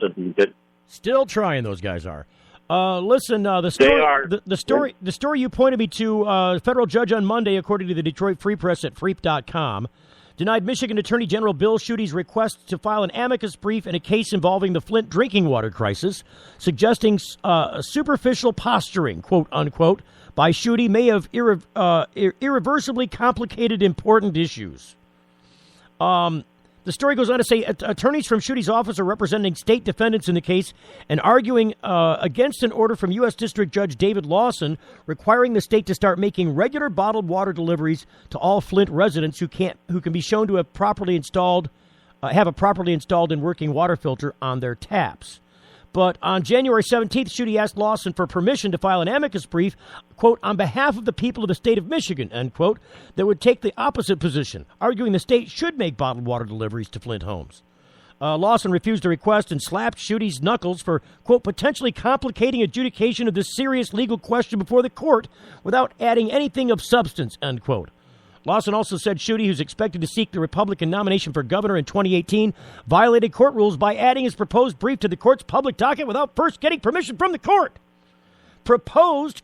Still trying, those guys are. Listen, the story you pointed me to, federal judge on Monday, according to the Detroit Free Press at freep.com, denied Michigan Attorney General Bill Schuette's request to file an amicus brief in a case involving the Flint drinking water crisis, suggesting superficial posturing, quote unquote, by Shootie may have irreversibly complicated important issues. The story goes on to say attorneys from Schuette's office are representing state defendants in the case and arguing against an order from U.S. District Judge David Lawson requiring the state to start making regular bottled water deliveries to all Flint residents who can be shown to have a properly installed and working water filter on their taps. But on January 17th, Shootie asked Lawson for permission to file an amicus brief, quote, on behalf of the people of the state of Michigan, end quote, that would take the opposite position, arguing the state should make bottled water deliveries to Flint homes. Lawson refused the request and slapped Schuette's knuckles for, quote, potentially complicating adjudication of this serious legal question before the court without adding anything of substance, end quote. Lawson also said Shootie, who's expected to seek the Republican nomination for governor in 2018, violated court rules by adding his proposed brief to the court's public docket without first getting permission from the court. Proposed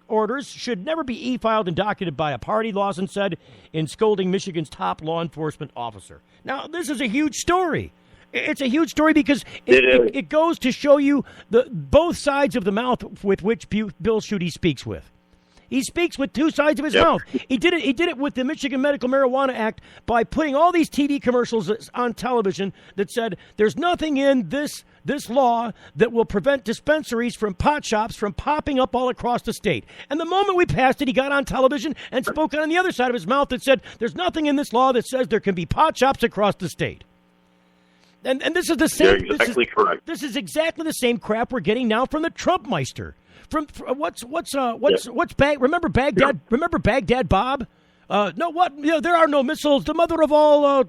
orders should never be e-filed and docketed by a party, Lawson said, in scolding Michigan's top law enforcement officer. Now, this is a huge story. It's a huge story because it goes to show you both sides of the mouth with which Bill Shootie speaks with. He speaks with two sides of his mouth. He did it with the Michigan Medical Marijuana Act by putting all these TV commercials on television that said there's nothing in this law that will prevent dispensaries from pot shops from popping up all across the state. And the moment we passed it, he got on television and spoke on the other side of his mouth that said there's nothing in this law that says there can be pot shops across the state. And this is the same. You're exactly correct. This is exactly the same crap we're getting now from the Trumpmeister. From what's Baghdad? Remember Baghdad? Remember Baghdad Bob? There are no missiles. The mother of all.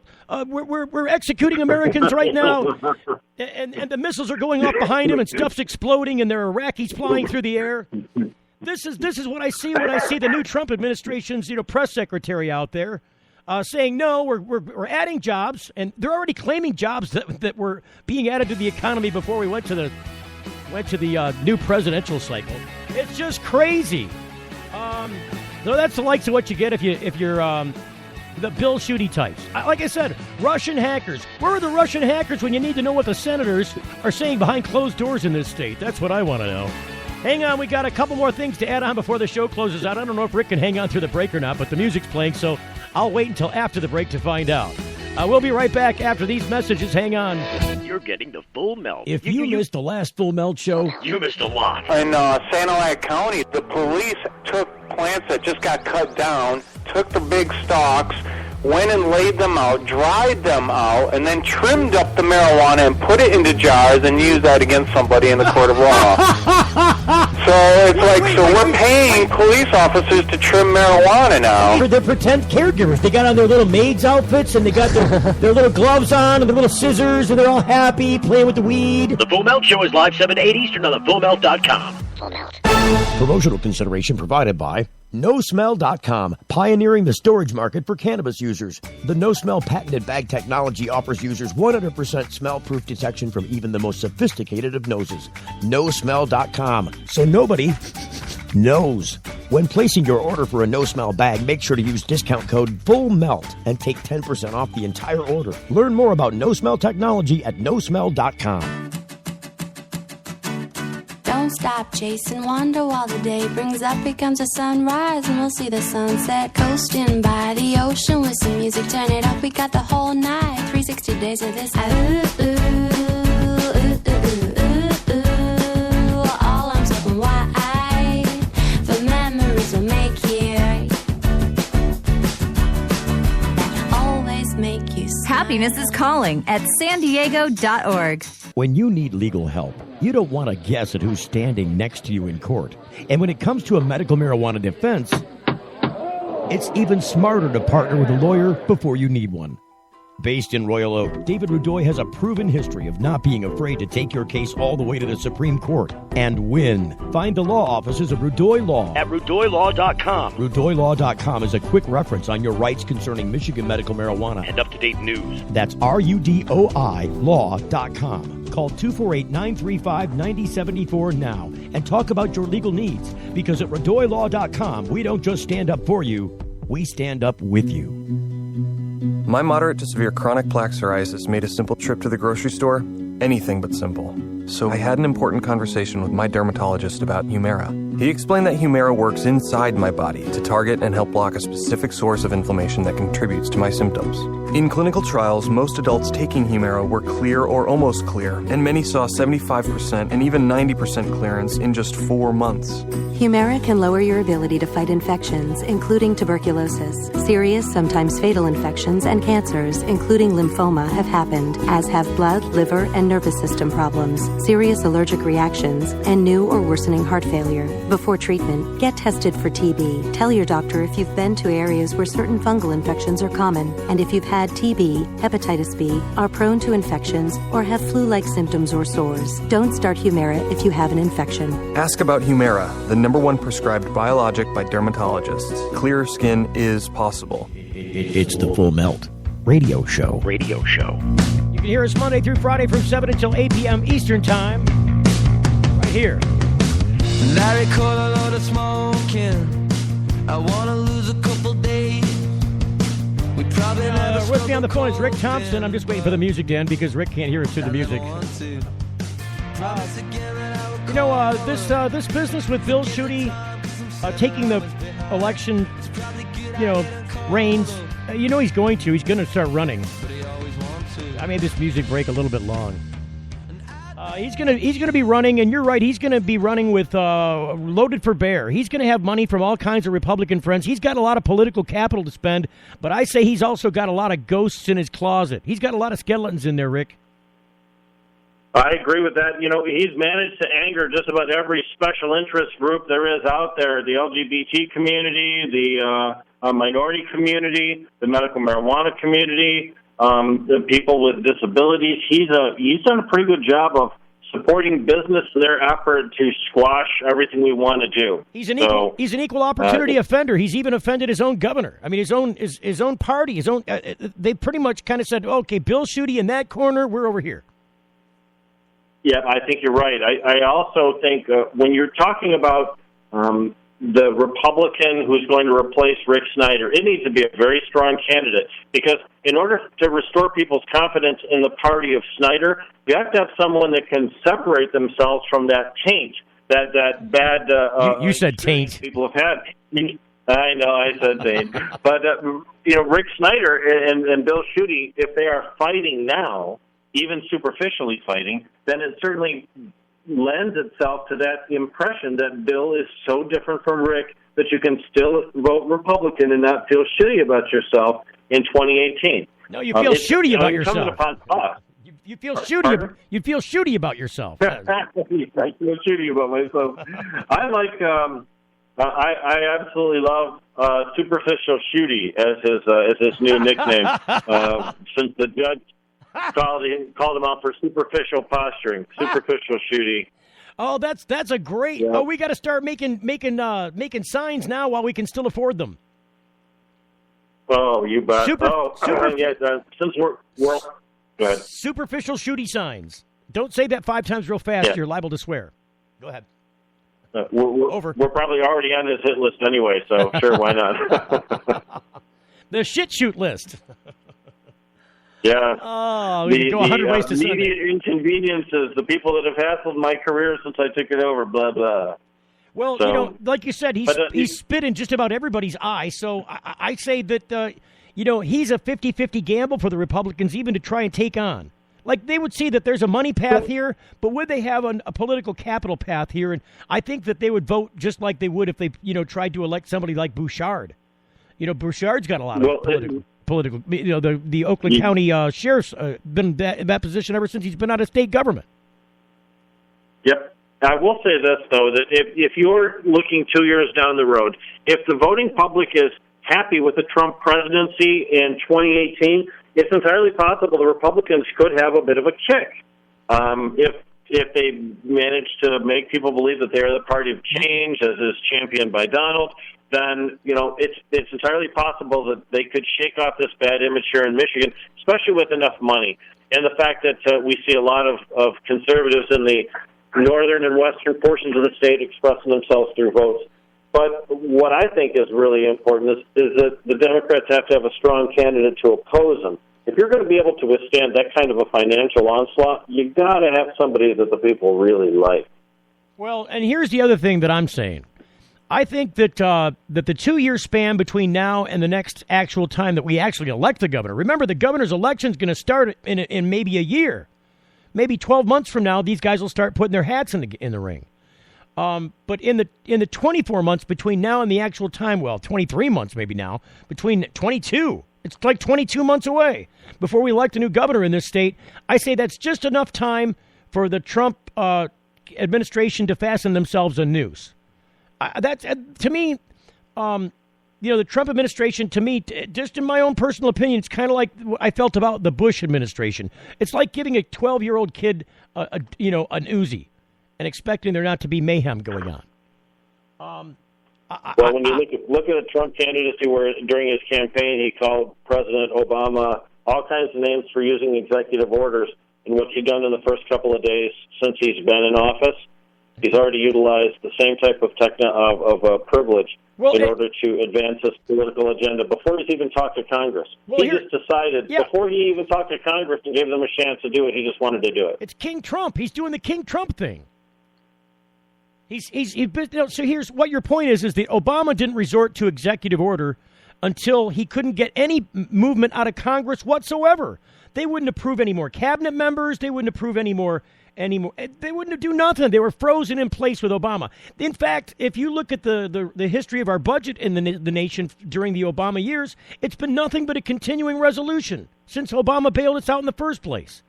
We're executing Americans right now, and the missiles are going off behind him, and stuff's exploding, and there are Iraqis flying through the air. This is what I see when I see the new Trump administration's press secretary out there saying no, we're adding jobs, and they're already claiming jobs that were being added to the economy before we went to the new presidential cycle. It's just crazy. So that's the likes of what you get if you're the Bill Shootie types. Like I said, Russian hackers. Where are the Russian hackers when you need to know what the senators are saying behind closed doors in this state? That's what I want to know. Hang on, we got a couple more things to add on before the show closes out. I don't know if Rick can hang on through the break or not, but the music's playing, so I'll wait until after the break to find out. We'll be right back after these messages. Hang on. You're getting the full melt. If you missed the last Full Melt show, you missed a lot. In Sanilac County, the police took plants that just got cut down, took the big stalks, went and laid them out, dried them out, and then trimmed up the marijuana and put it into jars and used that against somebody in the court of law. So it's we're paying police officers to trim marijuana now. They're pretend caregivers. They got on their little maid's outfits, and they got their little gloves on and their little scissors, and they're all happy playing with the weed. The Full Melt Show is live 7 to 8 Eastern on thefullmelt.com. Full Melt. Promotional consideration provided by NoSmell.com, pioneering the storage market for cannabis users. The NoSmell patented bag technology offers users 100% smell-proof detection from even the most sophisticated of noses. NoSmell.com, so nobody knows. When placing your order for a NoSmell bag, make sure to use discount code FULLMELT and take 10% off the entire order. Learn more about NoSmell technology at NoSmell.com. Don't stop chasing wonder while the day brings up. Here comes the sunrise and we'll see the sunset. Coasting by the ocean with some music, turn it up. We got the whole night, 360 days of this. All I'm talking wide, the memories will make you always make you smile. Happiness is calling at sandiego.org. When you need legal help, you don't want to guess at who's standing next to you in court. And when it comes to a medical marijuana defense, it's even smarter to partner with a lawyer before you need one. Based in Royal Oak, David Rudoy has a proven history of not being afraid to take your case all the way to the Supreme Court and win. Find the law offices of Rudoy Law at RudoyLaw.com. RudoyLaw.com is a quick reference on your rights concerning Michigan medical marijuana and up-to-date news. That's RUDOI Law.com. Call 248-935-9074 now and talk about your legal needs, because at RudoyLaw.com, we don't just stand up for you, we stand up with you. My moderate to severe chronic plaque psoriasis made a simple trip to the grocery store anything but simple. So I had an important conversation with my dermatologist about Humira. He explained that Humira works inside my body to target and help block a specific source of inflammation that contributes to my symptoms. In clinical trials, most adults taking Humira were clear or almost clear, and many saw 75% and even 90% clearance in just 4 months. Humira can lower your ability to fight infections, including tuberculosis. Serious, sometimes fatal infections and cancers, including lymphoma, have happened, as have blood, liver, and nervous system problems, serious allergic reactions, and new or worsening heart failure. Before treatment, get tested for TB. Tell your doctor if you've been to areas where certain fungal infections are common, and if you've had TB, hepatitis B, are prone to infections, or have flu-like symptoms or sores. Don't start Humira if you have an infection. Ask about Humira, the #1 prescribed biologic by dermatologists. Clear skin is possible. It's the Full Melt radio show. Radio show. You can hear us Monday through Friday from 7 until 8 p.m. Eastern Time. Right here. Larry caught a lot of smoking. I want to lose a couple days. We probably never with me on the phone is Rick Thompson. I'm just waiting for the music to end because Rick can't hear us through the music. This business with Bill Shootie taking the election, reins. He's going to. He's going to start running. I made this music break a little bit long. He's gonna be running, and you're right. He's gonna be running with loaded for bear. He's gonna have money from all kinds of Republican friends. He's got a lot of political capital to spend, but I say he's also got a lot of ghosts in his closet. He's got a lot of skeletons in there, Rick. I agree with that. He's managed to anger just about every special interest group there is out there: the LGBT community, the minority community, the medical marijuana community. The people with disabilities. He's done a pretty good job of supporting business in their effort to squash everything we want to do. He's an equal opportunity offender. He's even offended his own governor. I mean, his own party. They pretty much kind of said, okay, Bill Shootie in that corner, we're over here. Yeah, I think you're right. I also think when you're talking about the Republican who's going to replace Rick Snyder, it needs to be a very strong candidate, because in order to restore people's confidence in the party of Snyder, you have to have someone that can separate themselves from that taint, that bad... you said taint. People have had. I know, I said taint. But, Rick Snyder and Bill Shootie, if they are fighting now, even superficially fighting, then it certainly lends itself to that impression that Bill is so different from Rick that you can still vote Republican and not feel shitty about yourself in 2018. No, you feel shooty about yourself. You feel shooty. You feel shooty about yourself. I feel shooty about myself. I like. I absolutely love Superficial Shootie as his new nickname since the judge called him out for superficial posturing. Superficial Shootie. Oh, that's a great. Yeah. Oh, we got to start making signs now while we can still afford them. Oh, you bet. Since we're go ahead. Superficial Shootie signs. Don't say that 5 times real fast. Yeah. You're liable to swear. Go ahead. We're probably already on his hit list anyway, so sure, why not? The shit shoot list. Yeah. Oh, we can go 100 ways to Sunday. Immediate inconveniences, the people that have hassled my career since I took it over, blah, blah. Well, like you said, he's spit in just about everybody's eye, so I say that, he's a 50-50 gamble for the Republicans even to try and take on. Like, they would see that there's a money path here, but would they have a political capital path here? And I think that they would vote just like they would if they, tried to elect somebody like Bouchard. Bouchard's got a lot of political, the Oakland County sheriff's been in that position ever since he's been out of state government. Yep. I will say this, though, that if you're looking 2 years down the road, if the voting public is happy with the Trump presidency in 2018, it's entirely possible the Republicans could have a bit of a kick if they manage to make people believe that they're the party of change, as is championed by Donald. Then it's entirely possible that they could shake off this bad image here in Michigan, especially with enough money. And the fact that we see a lot of conservatives in the northern and western portions of the state expressing themselves through votes. But what I think is really important is that the Democrats have to have a strong candidate to oppose them. If you're going to be able to withstand that kind of a financial onslaught, you got to have somebody that the people really like. Well, and here's the other thing that I'm saying. I think that that the 2-year span between now and the next actual time that we actually elect the governor. Remember, the governor's election is going to start in maybe a year, maybe 12 months from now. These guys will start putting their hats in the ring. But in the 24 months between now and the actual time, 23 months maybe now, between 22, it's like 22 months away before we elect a new governor in this state. I say that's just enough time for the Trump administration to fasten themselves a noose. That's to me, the Trump administration, to me, just in my own personal opinion, it's kind of like I felt about the Bush administration. It's like giving a 12-year-old kid, an Uzi, and expecting there not to be mayhem going on. Well, when you look at the Trump candidacy, where during his campaign he called President Obama all kinds of names for using executive orders, and what he's done in the first couple of days since he's been in office, he's already utilized the same type of privilege in order to advance his political agenda before he's even talked to Congress. He just decided, before he even talked to Congress and gave them a chance to do it, he just wanted to do it. It's King Trump. He's doing the King Trump thing. So here's what your point is that Obama didn't resort to executive order until he couldn't get any movement out of Congress whatsoever. They wouldn't approve any more cabinet members. They wouldn't approve any more. They wouldn't do nothing. They were frozen in place with Obama. In fact, if you look at the history of our budget in the nation during the Obama years, it's been nothing but a continuing resolution since Obama bailed us out in the first place.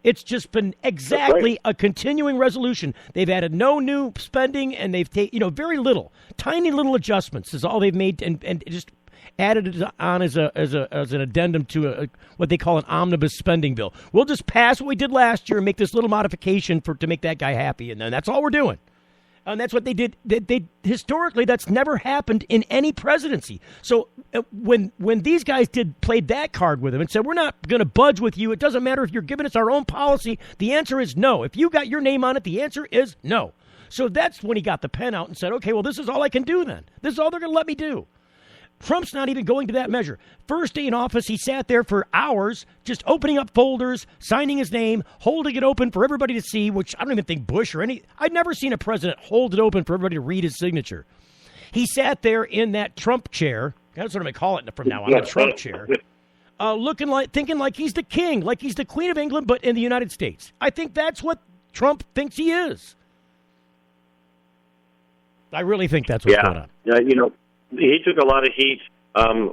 It's just been exactly a continuing resolution. They've added no new spending, and they've taken very little, tiny little adjustments is all they've made, and just added it on as an addendum to what they call an omnibus spending bill. We'll just pass what we did last year and make this little modification to make that guy happy, and then that's all we're doing. And that's what they did. They historically, that's never happened in any presidency. So when these guys played that card with him and said, we're not going to budge with you, it doesn't matter if you're giving us our own policy, the answer is no. If you got your name on it, the answer is no. So that's when he got the pen out and said, okay, well, this is all I can do then. This is all they're going to let me do. Trump's not even going to that measure. First day in office, he sat there for hours just opening up folders, signing his name, holding it open for everybody to see, which I don't even think Bush or I'd never seen a president hold it open for everybody to read his signature. He sat there in that Trump chair. That's what I'm going to call it from now on, the Trump chair. Thinking like he's the king, like he's the Queen of England, but in the United States. I think that's what Trump thinks he is. I really think that's what's going on. Yeah, he took a lot of heat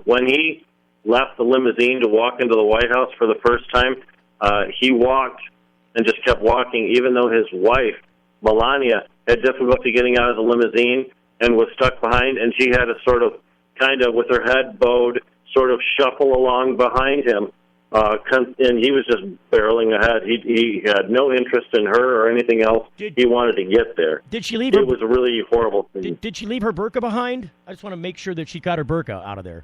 when he left the limousine to walk into the White House for the first time. He walked and just kept walking, even though his wife, Melania, had difficulty getting out of the limousine and was stuck behind, and she had to sort of, kind of with her head bowed, sort of shuffle along behind him. And he was just barreling ahead. He had no interest in her or anything else. He wanted to get there. Did she leave? It was a really horrible thing. Did she leave her burqa behind? I just want to make sure that she got her burqa out of there.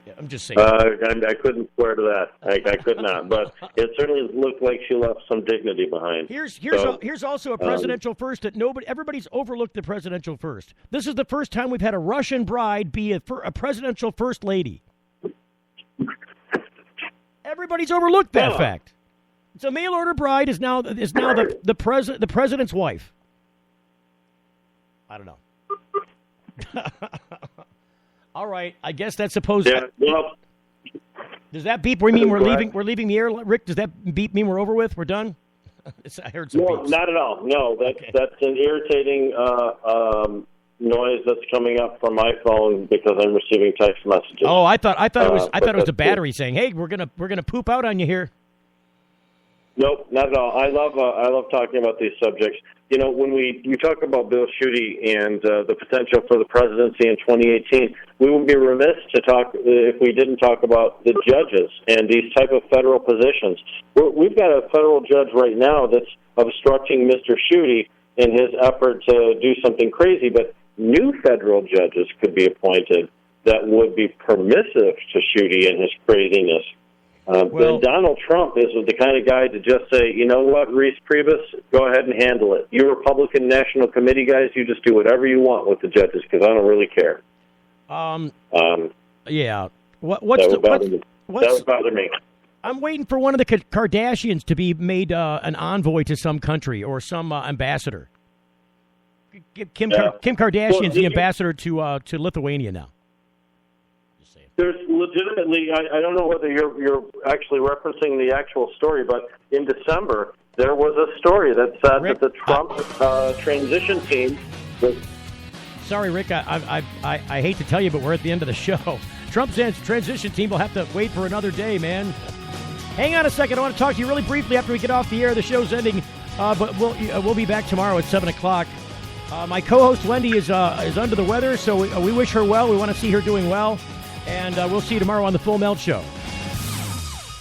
Yeah, I'm just saying. I couldn't swear to that. I could not. But it certainly looked like she left some dignity behind. Here's also a presidential first that everybody's overlooked the presidential first. This is the first time we've had a Russian bride be a presidential first lady. Everybody's overlooked that fact. It's a mail order bride is now the president's wife. I don't know. All right, I guess that's supposed. Yeah. Well, does that beep mean we're leaving? We're leaving the air, Rick. Does that beep mean we're over with? We're done. I heard some beeps. Not at all. No, that's an irritating noise that's coming up from my phone because I'm receiving text messages. Oh, I thought it was a battery saying, "Hey, we're gonna poop out on you here." Nope, not at all. I love talking about these subjects. You know, when we talk about Bill Shootie and the potential for the presidency in 2018, we would be remiss to talk if we didn't talk about the judges and these type of federal positions. We've got a federal judge right now that's obstructing Mr. Shootie in his effort to do something crazy, but new federal judges could be appointed that would be permissive to Shootie and his craziness. Then Donald Trump is the kind of guy to just say, you know what, Reese Priebus, go ahead and handle it. You Republican National Committee guys, you just do whatever you want with the judges because I don't really care. Yeah. That would bother me. I'm waiting for one of the Kardashians to be made an envoy to some country or some ambassador. Kim Kardashian's the ambassador to Lithuania now. There's legitimately, I don't know whether you're actually referencing the actual story, but in December, there was a story that said that the Trump transition team was... Sorry, Rick, I hate to tell you, but we're at the end of the show. Trump's transition team will have to wait for another day, man. Hang on a second. I want to talk to you really briefly after we get off the air. The show's ending, but we'll be back tomorrow at 7 o'clock. My co-host, Wendy, is under the weather, so we wish her well. We want to see her doing well. And we'll see you tomorrow on The Full Melt Show.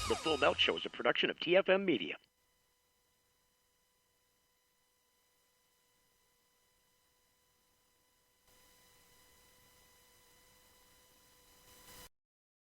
The Full Melt Show is a production of TFM Media.